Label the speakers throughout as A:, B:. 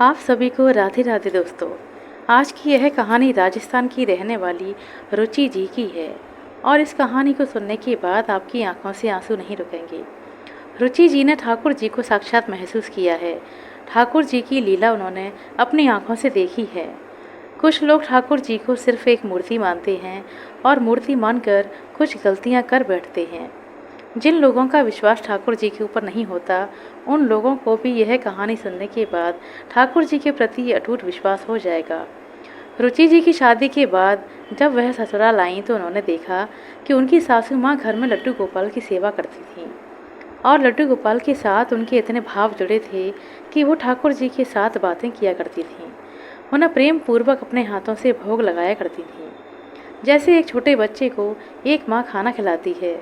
A: आप सभी को राधे राधे दोस्तों। आज की यह कहानी राजस्थान की रहने वाली रुचि जी की है और इस कहानी को सुनने के बाद आपकी आंखों से आंसू नहीं रुकेंगे। रुचि जी ने ठाकुर जी को साक्षात महसूस किया है। ठाकुर जी की लीला उन्होंने अपनी आंखों से देखी है। कुछ लोग ठाकुर जी को सिर्फ एक मूर्ति मानते हैं और मूर्ति मानकर कुछ गलतियां कर बैठते हैं। जिन लोगों का विश्वास ठाकुर जी के ऊपर नहीं होता, उन लोगों को भी यह कहानी सुनने के बाद ठाकुर जी के प्रति अटूट विश्वास हो जाएगा। रुचि जी की शादी के बाद जब वह ससुराल आईं तो उन्होंने देखा कि उनकी सासू माँ घर में लड्डू गोपाल की सेवा करती थीं और लड्डू गोपाल के साथ उनके इतने भाव जुड़े थे कि वो ठाकुर जी के साथ बातें किया करती थीं। उन्हें प्रेम पूर्वक अपने हाथों से भोग लगाया करती थीं। जैसे एक छोटे बच्चे को एक माँ खाना खिलाती है,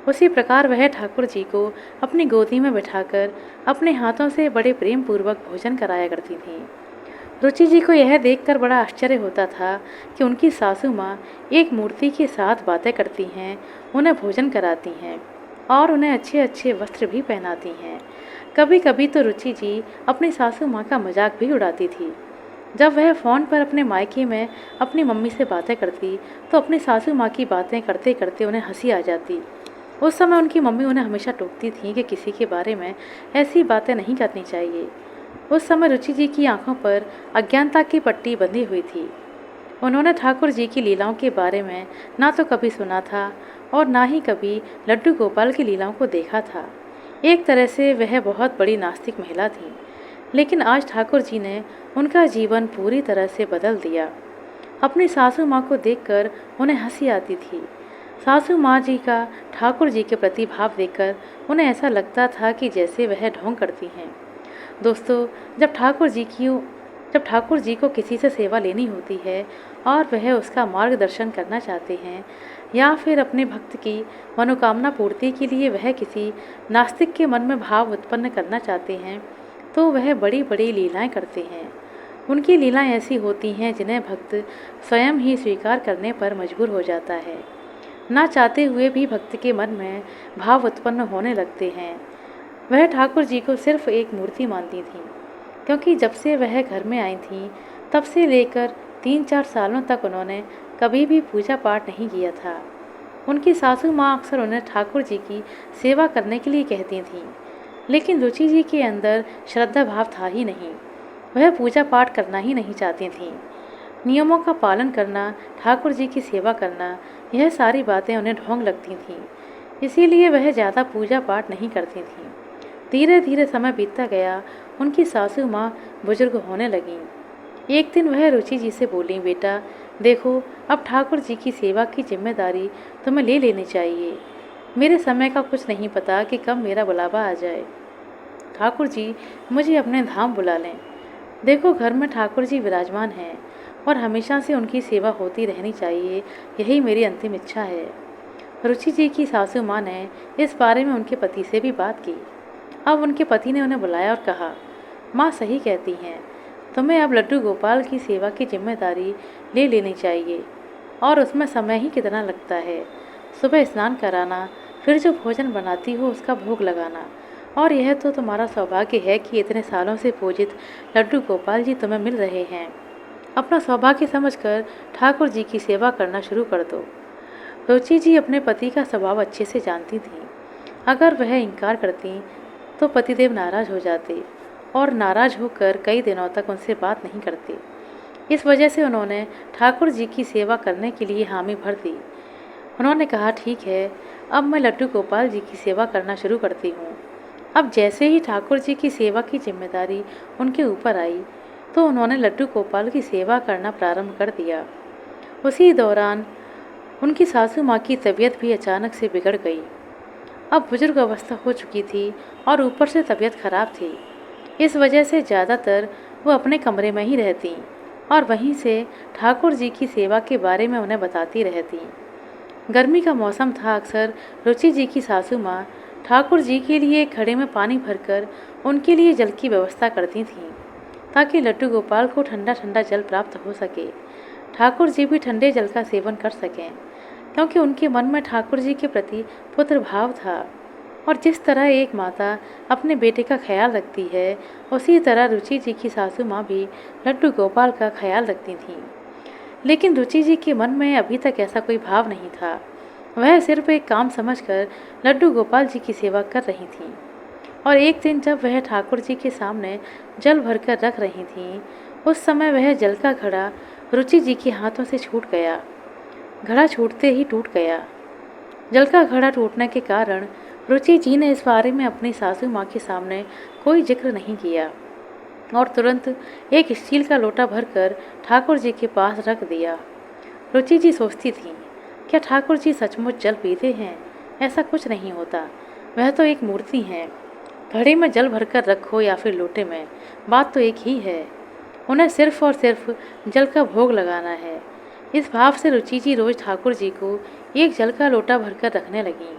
A: उसी प्रकार वह ठाकुर जी को अपनी गोदी में बिठाकर अपने हाथों से बड़े प्रेम पूर्वक भोजन कराया करती थीं। रुचि जी को यह देखकर बड़ा आश्चर्य होता था कि उनकी सासू माँ एक मूर्ति के साथ बातें करती हैं, उन्हें भोजन कराती हैं और उन्हें अच्छे अच्छे वस्त्र भी पहनाती हैं। कभी कभी तो रुचि जी अपनी सासू माँ का मजाक भी उड़ाती थी। जब वह फ़ोन पर अपने मायके में अपनी मम्मी से बातें करती तो अपनी सासू माँ की बातें करते करते उन्हें हंसी आ जाती। उस समय उनकी मम्मी उन्हें हमेशा टोकती थी कि किसी के बारे में ऐसी बातें नहीं करनी चाहिए। उस समय रुचि जी की आंखों पर अज्ञानता की पट्टी बंधी हुई थी। उन्होंने ठाकुर जी की लीलाओं के बारे में ना तो कभी सुना था और ना ही कभी लड्डू गोपाल की लीलाओं को देखा था। एक तरह से वह बहुत बड़ी नास्तिक महिला थी, लेकिन आज ठाकुर जी ने उनका जीवन पूरी तरह से बदल दिया। अपनी सासू माँ को देखकर उन्हें हंसी आती थी। सासू माँ जी का ठाकुर जी के प्रति भाव देखकर उन्हें ऐसा लगता था कि जैसे वह ढोंग करती हैं। दोस्तों, जब ठाकुर जी को किसी से सेवा लेनी होती है और वह उसका मार्गदर्शन करना चाहते हैं या फिर अपने भक्त की मनोकामना पूर्ति के लिए वह किसी नास्तिक के मन में भाव उत्पन्न करना चाहते हैं, तो वह बड़ी बड़ी लीलाएं करते हैं। उनकी लीलाएं ऐसी होती हैं जिन्हें भक्त स्वयं ही स्वीकार करने पर मजबूर हो जाता है। ना चाहते हुए भी भक्त के मन में भाव उत्पन्न होने लगते हैं। वह ठाकुर जी को सिर्फ एक मूर्ति मानती थीं, क्योंकि जब से वह घर में आई थीं तब से लेकर 3-4 सालों तक उन्होंने कभी भी पूजा पाठ नहीं किया था। उनकी सासू माँ अक्सर उन्हें ठाकुर जी की सेवा करने के लिए कहती थीं, लेकिन रुचि जी के अंदर श्रद्धा भाव था ही नहीं। वह पूजा पाठ करना ही नहीं चाहती थीं। नियमों का पालन करना, ठाकुर जी की सेवा करना, यह सारी बातें उन्हें ढोंग लगती थीं। इसीलिए वह ज़्यादा पूजा पाठ नहीं करती थीं। धीरे धीरे समय बीतता गया। उनकी सासू माँ बुजुर्ग होने लगीं। एक दिन वह रुचि जी से बोली, बेटा देखो, अब ठाकुर जी की सेवा की जिम्मेदारी तुम्हें ले लेनी चाहिए। मेरे समय का कुछ नहीं पता कि कब मेरा बुलावा आ जाए। ठाकुर जी मुझे अपने धाम बुला लें। देखो, घर में ठाकुर जी विराजमान हैं और हमेशा से उनकी सेवा होती रहनी चाहिए, यही मेरी अंतिम इच्छा है। रुचि जी की सासू माँ ने इस बारे में उनके पति से भी बात की। अब उनके पति ने उन्हें बुलाया और कहा, माँ सही कहती हैं, तुम्हें अब लड्डू गोपाल की सेवा की जिम्मेदारी ले लेनी चाहिए। और उसमें समय ही कितना लगता है। सुबह स्नान कराना, फिर जो भोजन बनाती हो उसका भोग लगाना, और यह तो तुम्हारा सौभाग्य है कि इतने सालों से पूजित लड्डू गोपाल जी तुम्हें मिल रहे हैं। अपना सौभाग्य समझकर ठाकुर जी की सेवा करना शुरू कर दो। रुचि जी अपने पति का स्वभाव अच्छे से जानती थीं। अगर वह इनकार करती तो पतिदेव नाराज हो जाते और नाराज होकर कई दिनों तक उनसे बात नहीं करते। इस वजह से उन्होंने ठाकुर जी की सेवा करने के लिए हामी भर दी। उन्होंने कहा, ठीक है, अब मैं लड्डू गोपाल जी की सेवा करना शुरू करती हूँ। अब जैसे ही ठाकुर जी की सेवा की जिम्मेदारी उनके ऊपर आई तो उन्होंने लड्डू गोपाल की सेवा करना प्रारंभ कर दिया। उसी दौरान उनकी सासू माँ की तबीयत भी अचानक से बिगड़ गई। अब बुजुर्ग अवस्था हो चुकी थी और ऊपर से तबीयत खराब थी। इस वजह से ज़्यादातर वो अपने कमरे में ही रहती और वहीं से ठाकुर जी की सेवा के बारे में उन्हें बताती रहती। गर्मी का मौसम था। अक्सर रुचि जी की सासू माँ ठाकुर जी के लिए घड़े में पानी भरकर उनके लिए जल की व्यवस्था करती थीं, ताकि लड्डू गोपाल को ठंडा ठंडा जल प्राप्त हो सके। ठाकुर जी भी ठंडे जल का सेवन कर सकें, क्योंकि उनके मन में ठाकुर जी के प्रति पुत्र भाव था। और जिस तरह एक माता अपने बेटे का ख्याल रखती है, उसी तरह रुचि जी की सासू माँ भी लड्डू गोपाल का ख्याल रखती थीं। लेकिन रुचि जी के मन में अभी तक ऐसा कोई भाव नहीं था। वह सिर्फ एक काम समझकर लड्डू गोपाल जी की सेवा कर रही थीं। और एक दिन जब वह ठाकुर जी के सामने जल भरकर रख रही थीं, उस समय वह जल का घड़ा रुचि जी के हाथों से छूट गया। घड़ा छूटते ही टूट गया। जल का घड़ा टूटने के कारण रुचि जी ने इस बारे में अपनी सासू माँ के सामने कोई जिक्र नहीं किया और तुरंत एक स्टील का लोटा भरकर ठाकुर जी के पास रख दिया। रुचि जी सोचती थीं, क्या ठाकुर जी सचमुच जल पीते हैं? ऐसा कुछ नहीं होता, वह तो एक मूर्ति हैं। घड़े में जल भरकर रखो या फिर लोटे में, बात तो एक ही है। उन्हें सिर्फ और सिर्फ जल का भोग लगाना है। इस भाव से रुचि जी रोज ठाकुर जी को एक जल का लोटा भरकर रखने लगीं।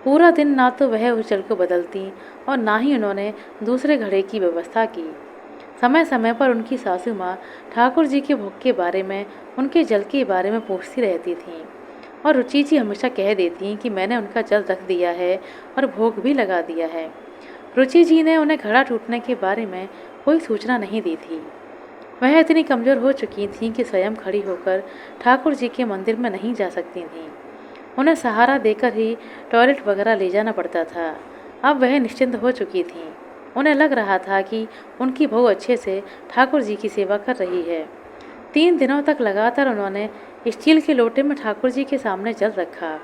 A: पूरा दिन ना तो वह उस जल को बदलती और ना ही उन्होंने दूसरे घड़े की व्यवस्था की। समय समय पर उनकी सासू माँ ठाकुर जी के भोग के बारे में, उनके जल के बारे में पूछती रहती थीं और रुचि जी हमेशा कह देती कि मैंने उनका जल रख दिया है और भोग भी लगा दिया है। रुचि जी ने उन्हें घड़ा टूटने के बारे में कोई सूचना नहीं दी थी। वह इतनी कमज़ोर हो चुकी थीं कि स्वयं खड़ी होकर ठाकुर जी के मंदिर में नहीं जा सकती थीं। उन्हें सहारा देकर ही टॉयलेट वगैरह ले जाना पड़ता था। अब वह निश्चिंत हो चुकी थीं। उन्हें लग रहा था कि उनकी बहू अच्छे से ठाकुर जी की सेवा कर रही है। 3 दिनों तक लगातार उन्होंने स्टील के लोटे में ठाकुर जी के सामने जल रखा।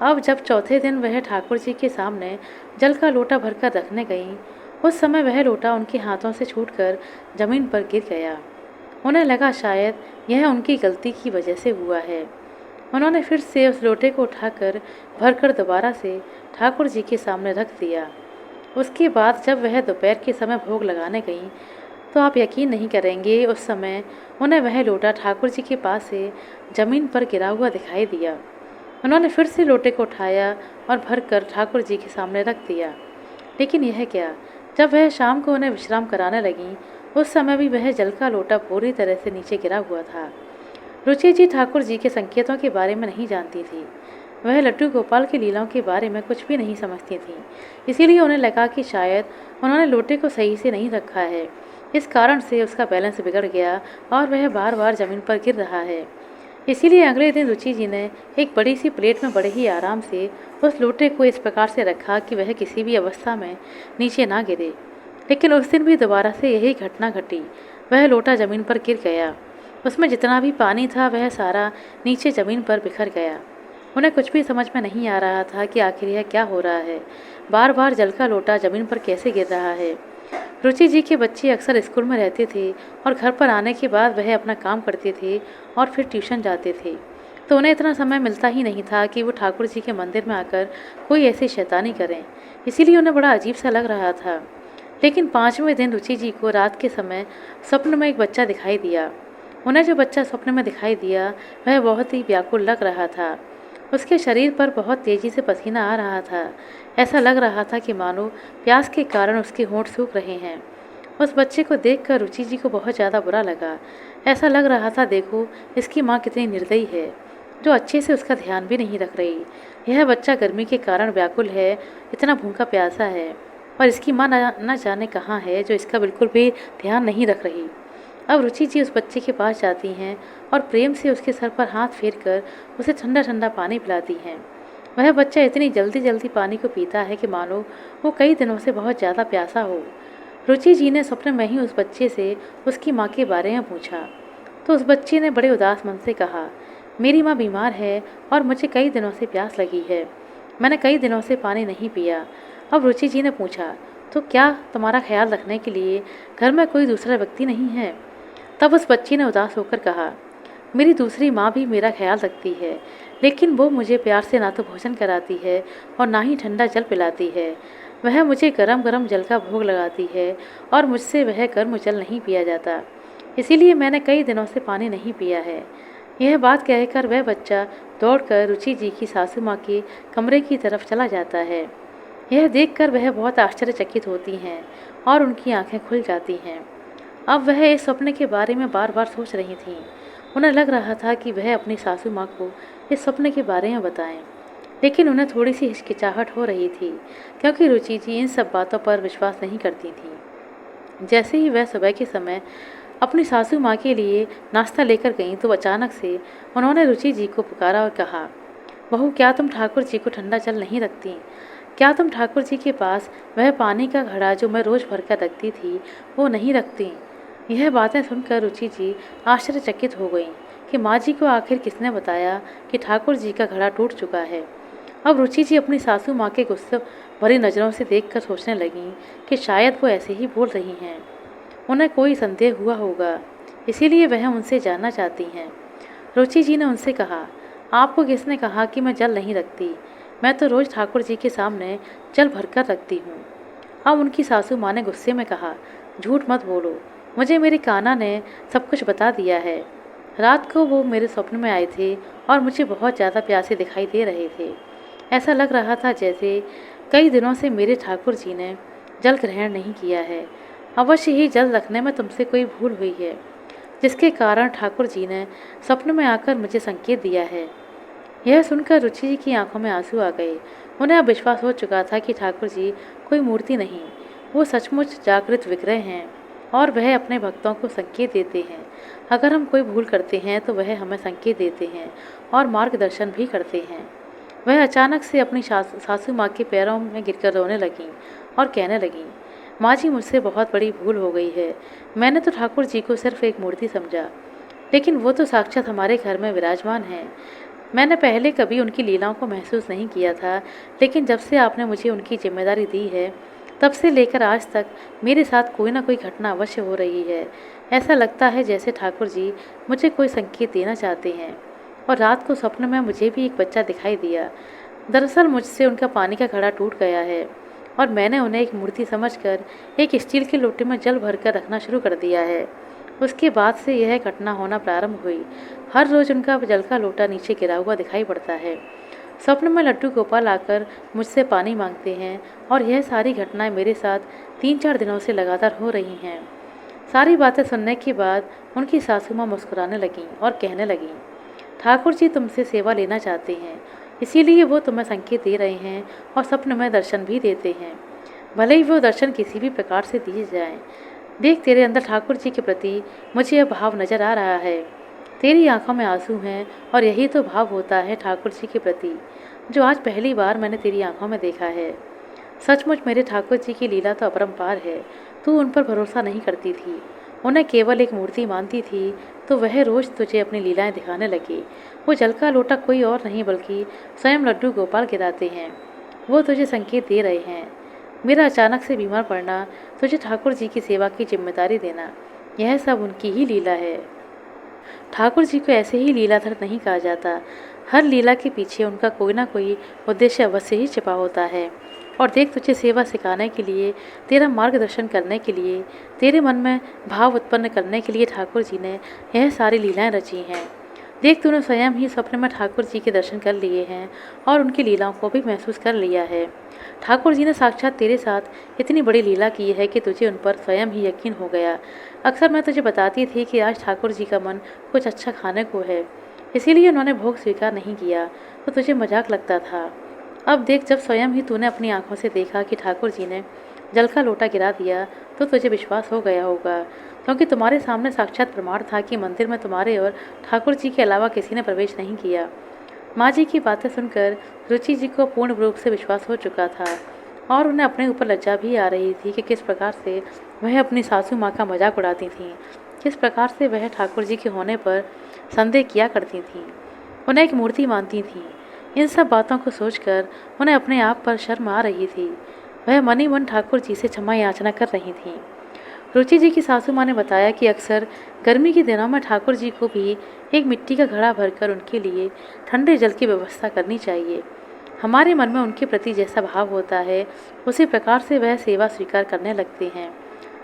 A: अब जब चौथे दिन वह ठाकुर जी के सामने जल का लोटा भरकर रखने गईं, उस समय वह लोटा उनके हाथों से छूटकर जमीन पर गिर गया। उन्हें लगा शायद यह उनकी गलती की वजह से हुआ है। उन्होंने फिर से उस लोटे को उठाकर भरकर दोबारा से ठाकुर जी के सामने रख दिया। उसके बाद जब वह दोपहर के समय भोग लगाने गईं, तो आप यकीन नहीं करेंगे, उस समय उन्हें वह लोटा ठाकुर जी के पास से जमीन पर गिरा हुआ दिखाई दिया। उन्होंने फिर से लोटे को उठाया और भरकर ठाकुर जी के सामने रख दिया। लेकिन यह क्या, जब वह शाम को उन्हें विश्राम कराने लगीं, उस समय भी वह जल का लोटा पूरी तरह से नीचे गिरा हुआ था। रुचि जी ठाकुर जी के संकेतों के बारे में नहीं जानती थी। वह लड्डू गोपाल की लीलाओं के बारे में कुछ भी नहीं समझती थी। इसीलिए उन्हें लगा कि शायद उन्होंने लोटे को सही से नहीं रखा है। इस कारण से उसका बैलेंस बिगड़ गया और वह बार बार जमीन पर गिर रहा है। इसीलिए अगले दिन रुचि जी ने एक बड़ी सी प्लेट में बड़े ही आराम से उस लोटे को इस प्रकार से रखा कि वह किसी भी अवस्था में नीचे ना गिरे। लेकिन उस दिन भी दोबारा से यही घटना घटी। वह लोटा जमीन पर गिर गया। उसमें जितना भी पानी था वह सारा नीचे ज़मीन पर बिखर गया। उन्हें कुछ भी समझ में नहीं आ रहा था कि आखिर यह क्या हो रहा है। बार बार जल का लोटा ज़मीन पर कैसे गिर रहा है। रुचि जी के बच्चे अक्सर स्कूल में रहते थे और घर पर आने के बाद वह अपना काम करते थे और फिर ट्यूशन जाते थे, तो उन्हें इतना समय मिलता ही नहीं था कि वो ठाकुर जी के मंदिर में आकर कोई ऐसी शैतानी करें। इसीलिए उन्हें बड़ा अजीब सा लग रहा था। लेकिन 5वें दिन रुचि जी को रात के समय स्वप्न में एक बच्चा दिखाई दिया। उन्हें जो बच्चा स्वप्न में दिखाई दिया वह बहुत ही व्याकुल लग रहा था। उसके शरीर पर बहुत तेज़ी से पसीना आ रहा था। ऐसा लग रहा था कि मानो प्यास के कारण उसके होंठ सूख रहे हैं। उस बच्चे को देखकर रुचि जी को बहुत ज़्यादा बुरा लगा। ऐसा लग रहा था, देखो इसकी माँ कितनी निर्दयी है, जो अच्छे से उसका ध्यान भी नहीं रख रही। यह बच्चा गर्मी के कारण व्याकुल है, इतना भूखा प्यासा है, और इसकी माँ न जाने कहाँ है, जो इसका बिल्कुल भी ध्यान नहीं रख रही। अब रुचि जी उस बच्चे के पास जाती हैं और प्रेम से उसके सर पर हाथ फेरकर उसे ठंडा ठंडा पानी पिलाती हैं। वह बच्चा इतनी जल्दी जल्दी पानी को पीता है कि मानो वो कई दिनों से बहुत ज़्यादा प्यासा हो। रुचि जी ने स्वप्न में ही उस बच्चे से उसकी माँ के बारे में पूछा, तो उस बच्चे ने बड़े उदास मन से कहा, मेरी माँ बीमार है और मुझे कई दिनों से प्यास लगी है। मैंने कई दिनों से पानी नहीं पिया। अब रुचि जी ने पूछा, तो क्या तुम्हारा ख्याल रखने के लिए घर में कोई दूसरा व्यक्ति नहीं है? तब उस बच्ची ने उदास होकर कहा, मेरी दूसरी माँ भी मेरा ख्याल रखती है, लेकिन वो मुझे प्यार से ना तो भोजन कराती है और ना ही ठंडा जल पिलाती है। वह मुझे गरम गरम जल का भोग लगाती है और मुझसे वह गर्म जल नहीं पिया जाता। इसीलिए मैंने कई दिनों से पानी नहीं पिया है। यह बात कहकर वह बच्चा दौड़कर रुचि जी की सासू माँ के कमरे की तरफ चला जाता है। यह देखकर वह बहुत आश्चर्यचकित होती हैं और उनकी आंखें खुल जाती हैं। अब वह इस सपने के बारे में बार बार सोच रही थीं। उन्हें लग रहा था कि वह अपनी सासू माँ को इस सपने के बारे में बताएं, लेकिन उन्हें थोड़ी सी हिचकिचाहट हो रही थी, क्योंकि रुचि जी इन सब बातों पर विश्वास नहीं करती थी। जैसे ही वह सुबह के समय अपनी सासू माँ के लिए नाश्ता लेकर गईं, तो अचानक से उन्होंने रुचि जी को पुकारा और कहा, बहू, क्या तुम ठाकुर जी को ठंडा जल नहीं रखती? क्या तुम ठाकुर जी के पास वह पानी का घड़ा जो मैं रोज भर कर रखती थी, वो नहीं रखती? यह बातें सुनकर रुचि जी आश्चर्यचकित हो गईं कि माँ जी को आखिर किसने बताया कि ठाकुर जी का घड़ा टूट चुका है। अब रुचि जी अपनी सासू माँ के गुस्से भरी नज़रों से देखकर सोचने लगीं कि शायद वो ऐसे ही बोल रही हैं। उन्हें कोई संदेह हुआ होगा, इसीलिए वह उनसे जानना चाहती हैं। रुचि जी ने उनसे कहा, आपको किसने कहा कि मैं जल नहीं रखती? मैं तो रोज़ ठाकुर जी के सामने जल भरकर रखती हूँ। अब उनकी सासू माँ ने गुस्से में कहा, झूठ मत बोलो, मुझे मेरी कान्हा ने सब कुछ बता दिया है। रात को वो मेरे स्वप्न में आए थे और मुझे बहुत ज़्यादा प्यासे दिखाई दे रहे थे। ऐसा लग रहा था जैसे कई दिनों से मेरे ठाकुर जी ने जल ग्रहण नहीं किया है। अवश्य ही जल रखने में तुमसे कोई भूल हुई है, जिसके कारण ठाकुर जी ने स्वप्न में आकर मुझे संकेत दिया है। यह सुनकर रुचि जी की आंखों में आंसू आ गए। उन्हें अब विश्वास हो चुका था कि ठाकुर जी कोई मूर्ति नहीं, वो सचमुच जागृत विग्रह हैं और वह अपने भक्तों को संकेत देते हैं। अगर हम कोई भूल करते हैं तो वह हमें संकेत देते हैं और मार्गदर्शन भी करते हैं। वह अचानक से अपनी सासू माँ के पैरों में गिरकर रोने लगीं और कहने लगीं, माँ जी, मुझसे बहुत बड़ी भूल हो गई है। मैंने तो ठाकुर जी को सिर्फ एक मूर्ति समझा, लेकिन वो तो साक्षात हमारे घर में विराजमान हैं। मैंने पहले कभी उनकी लीलाओं को महसूस नहीं किया था, लेकिन जब से आपने मुझे उनकी जिम्मेदारी दी है, तब से लेकर आज तक मेरे साथ कोई ना कोई घटना अवश्य हो रही है। ऐसा लगता है जैसे ठाकुर जी मुझे कोई संकेत देना चाहते हैं। और रात को स्वप्न में मुझे भी एक बच्चा दिखाई दिया। दरअसल मुझसे उनका पानी का घड़ा टूट गया है और मैंने उन्हें एक मूर्ति समझकर एक स्टील के लोटे में जल भरकर रखना शुरू कर दिया है। उसके बाद से यह घटना होना प्रारंभ हुई। हर रोज उनका जल का लोटा नीचे गिरा हुआ दिखाई पड़ता है। स्वप्न में लड्डू गोपाल आकर मुझसे पानी मांगते हैं और यह सारी घटनाएं मेरे साथ 3-4 दिनों से लगातार हो रही हैं। सारी बातें सुनने के बाद उनकी सासू माँ मुस्कुराने लगीं और कहने लगीं, ठाकुर जी तुमसे सेवा लेना चाहते हैं, इसीलिए वो तुम्हें संकेत दे रहे हैं और स्वप्न में दर्शन भी देते हैं। भले ही वो दर्शन किसी भी प्रकार से दिए जाएं। देख, तेरे अंदर ठाकुर जी के प्रति मुझे यह भाव नजर आ रहा है। तेरी आंखों में आंसू हैं और यही तो भाव होता है ठाकुर जी के प्रति, जो आज पहली बार मैंने तेरी आंखों में देखा है। सचमुच मेरे ठाकुर जी की लीला तो अपरंपार है। तू उन पर भरोसा नहीं करती थी, उन्हें केवल एक मूर्ति मानती थी, तो वह रोज तुझे अपनी लीलाएं दिखाने लगे। वो जल का लोटा कोई और नहीं बल्कि स्वयं लड्डू गोपाल गिराते हैं। वो तुझे संकेत दे रहे हैं। मेरा अचानक से बीमार पड़ना, तुझे ठाकुर जी की सेवा की जिम्मेदारी देना, यह सब उनकी ही लीला है। ठाकुर जी को ऐसे ही लीलाधर नहीं कहा जाता। हर लीला के पीछे उनका कोई ना कोई उद्देश्य अवश्य ही छिपा होता है। और देख, तुझे सेवा सिखाने के लिए, तेरा मार्गदर्शन करने के लिए, तेरे मन में भाव उत्पन्न करने के लिए ठाकुर जी ने यह सारी लीलाएं रची हैं। देख, तूने स्वयं ही स्वप्न में ठाकुर जी के दर्शन कर लिए हैं और उनकी लीलाओं को भी महसूस कर लिया है। ठाकुर जी ने साक्षात तेरे साथ इतनी बड़ी लीला की है कि तुझे उन पर स्वयं ही यकीन हो गया। अक्सर मैं तुझे बताती थी कि आज ठाकुर जी का मन कुछ अच्छा खाने को है, इसीलिए उन्होंने भोग स्वीकार नहीं किया, तो तुझे मजाक लगता था। अब देख, जब स्वयं ही तूने अपनी आंखों से देखा कि ठाकुर जी ने जल का लोटा गिरा दिया, तो तुझे विश्वास हो गया होगा, क्योंकि तुम्हारे सामने साक्षात प्रमाण था कि मंदिर में तुम्हारे और ठाकुर जी के अलावा किसी ने प्रवेश नहीं किया। माँ जी की बातें सुनकर रुचि जी को पूर्ण रूप से विश्वास हो चुका था और उन्हें अपने ऊपर लज्जा भी आ रही थी कि किस प्रकार से वह अपनी सासू माँ का मजाक उड़ाती थीं, किस प्रकार से वह ठाकुर जी के होने पर संदेह किया करती थीं, उन्हें एक मूर्ति मानती थीं। इन सब बातों को सोचकर उन्हें अपने आप पर शर्म आ रही थी। वह मन ही मन ठाकुर जी से क्षमा याचना कर रही थीं। रुचि जी की सासू माँ ने बताया कि अक्सर गर्मी के दिनों में ठाकुर जी को भी एक मिट्टी का घड़ा भरकर उनके लिए ठंडे जल की व्यवस्था करनी चाहिए। हमारे मन में उनके प्रति जैसा भाव होता है, उसी प्रकार से वह सेवा स्वीकार करने लगते हैं।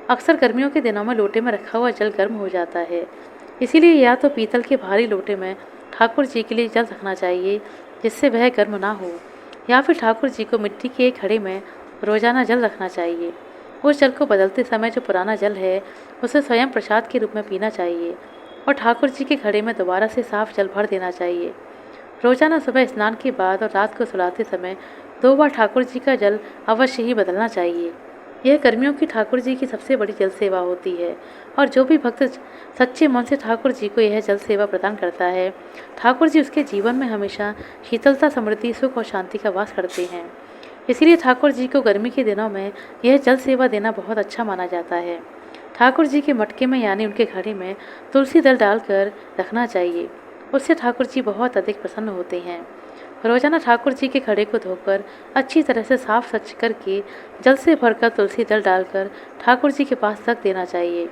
A: अक्सर गर्मियों के दिनों में लोटे में रखा हुआ जल गर्म हो जाता है, इसीलिए या तो पीतल के भारी लोटे में ठाकुर जी के लिए जल रखना चाहिए जिससे वह गर्म ना हो, या फिर ठाकुर जी को मिट्टी के एक घड़े में रोजाना जल रखना चाहिए। उस जल को बदलते समय जो पुराना जल है उसे स्वयं प्रसाद के रूप में पीना चाहिए और ठाकुर जी के घड़े में दोबारा से साफ जल भर देना चाहिए। रोजाना सुबह स्नान के बाद और रात को सुलाते समय 2 बार ठाकुर जी का जल अवश्य ही बदलना चाहिए। यह कर्मियों की ठाकुर जी की सबसे बड़ी जल सेवा होती है और जो भी भक्त सच्चे मन से ठाकुर जी को यह जल सेवा प्रदान करता है, ठाकुर जी उसके जीवन में हमेशा शीतलता, समृद्धि, सुख और शांति का वास करते हैं। इसीलिए ठाकुर जी को गर्मी के दिनों में यह जल सेवा देना बहुत अच्छा माना जाता है। ठाकुर जी के मटके में यानी उनके घड़े में तुलसी दल डालकर रखना चाहिए। उससे ठाकुर जी बहुत अधिक प्रसन्न होते हैं। रोजाना ठाकुर जी के घड़े को धोकर अच्छी तरह से साफ स्वच्छ करके जल से भरकर तुलसी दल डालकर ठाकुर जी के पास रख देना चाहिए।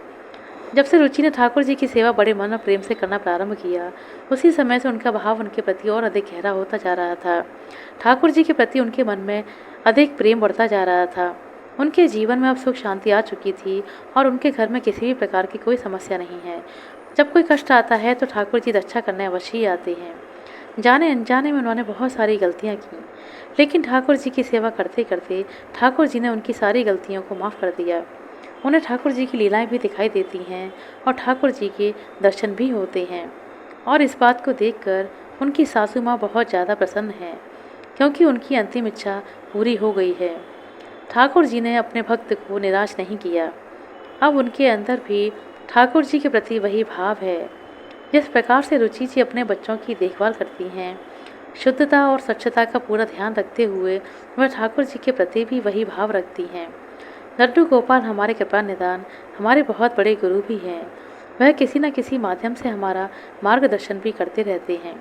A: जब से रुचि ने ठाकुर जी की सेवा बड़े मन और प्रेम से करना प्रारंभ किया, उसी समय से उनका भाव उनके प्रति और अधिक गहरा होता जा रहा था। ठाकुर जी के प्रति उनके मन में अधिक प्रेम बढ़ता जा रहा था। उनके जीवन में अब सुख शांति आ चुकी थी और उनके घर में किसी भी प्रकार की कोई समस्या नहीं है। जब कोई कष्ट आता है तो ठाकुर जी रक्षा करने अवश्य ही आते हैं। जाने अनजाने में उन्होंने बहुत सारी गलतियाँ की, लेकिन ठाकुर जी की सेवा करते करते ठाकुर जी ने उनकी सारी गलतियों को माफ़ कर दिया। उन्हें ठाकुर जी की लीलाएं भी दिखाई देती हैं और ठाकुर जी के दर्शन भी होते हैं। और इस बात को देखकर उनकी सासू माँ बहुत ज़्यादा प्रसन्न है, क्योंकि उनकी अंतिम इच्छा पूरी हो गई है। ठाकुर जी ने अपने भक्त को निराश नहीं किया। अब उनके अंदर भी ठाकुर जी के प्रति वही भाव है। जिस प्रकार से रुचि जी अपने बच्चों की देखभाल करती हैं, शुद्धता और स्वच्छता का पूरा ध्यान रखते हुए वह ठाकुर जी के प्रति भी वही भाव रखती हैं। लड्डू गोपाल हमारे कृपा निदान, हमारे बहुत बड़े गुरु भी हैं। वह किसी न किसी माध्यम से हमारा मार्गदर्शन भी करते रहते हैं।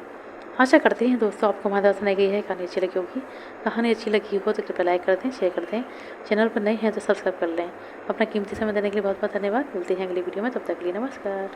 A: आशा करते हैं दोस्तों आपको हमारी तरफ सुनाई गई है कहानी अच्छी लगी होगी। कहानी अच्छी लगी हो तो कृपया लाइक कर दें, शेयर कर दें। चैनल पर नए हैं तो सब्सक्राइब कर लें। अपना कीमती समय देने के लिए बहुत बहुत धन्यवाद। मिलते हैं अगली वीडियो में, तब तक के लिए नमस्कार।